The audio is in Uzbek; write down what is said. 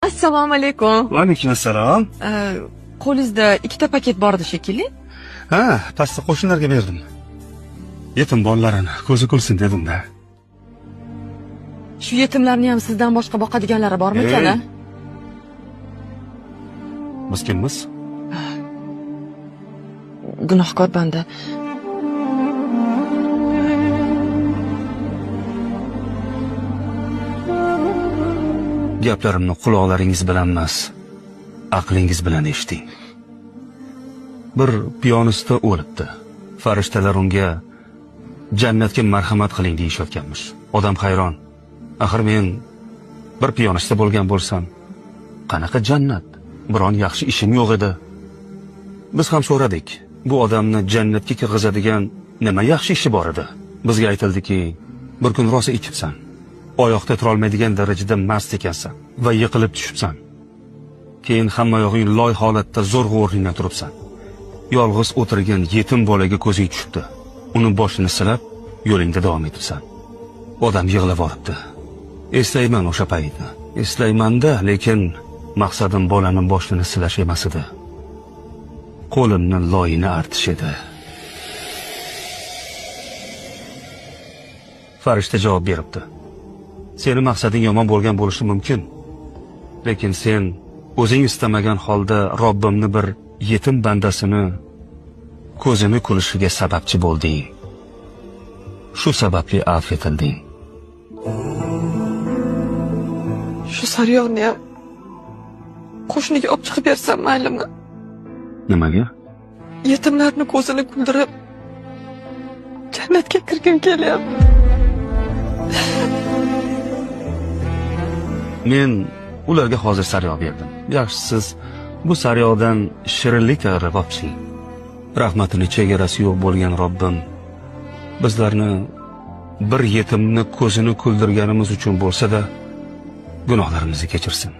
Assalomu alaykum. Va alaykum assalom. Qo'lingizda ikkita paket bor edi shekilli. Ha, pastda qo'shnilarga berdim. Yetim bolalarini ko'zi kulsin dedim-da. Shu yetimlarni ham sizdan boshqa boqadiganlari bormi ekan? Biz kimmiz? Gunohkor banda. Gaplarimni quloqlaringiz bilan emas, aqlingiz bilan eshiting. Bir piyonista o'libdi. Farishtalar unga jannatga marhamat qiling deyishayotganmish. Odam hayron. Axir men bir piyonista bo'lgan bo'lsam, qanaqa jannat? Biron yaxshi ishim yo'q edi. Biz ham so'radik. Bu odamni jannatga kirgizadigan nima yaxshi ishi bor edi? Bizga aytildiki, bir kun rosa ichibsan. Oyoqda tura olmaydigan darajada mast ekansan va yiqilib tushibsan. Keyin hamma yog'ing loy holatda zo'rg'a o'rningdan turibsan. Yolg'iz o'tirgan yetim bolaga ko'zing tushibdi. Uni boshini silab, yo'lingda davom etibsan. Odam yig'lab olibdi. Eslayman o'sha paytni. Eslayman-da, lekin maqsadim bolani boshini silash emas edi. Qo'limni loyini artish edi. Farishta javob beribdi. Seni maqsading yomon bo'lgan bo'lishi mumkin. Lekin sen o'zing istamagan holda Robbimni bir yetim bandasini ko'zini kulishiga sababchi bo'lding. Shu sababli afv etilding. Shu saryog'ni ham qo'shniga olib chiqib bersam maylimi? Nimaga? Yetimlarni ko'zini kuldirib jannatga kirgim kelyapti. Men ularga hozir sariyog' berdim. Yaxshisiz bu sariyog'dan shirinlik tayyorlab olishing. Rahmatini chegarasi yo'q bo'lgan Robbim bizlarni bir yetimni ko'zini kuldirganimiz uchun bo'lsa-da gunohlarimizni kechirsin.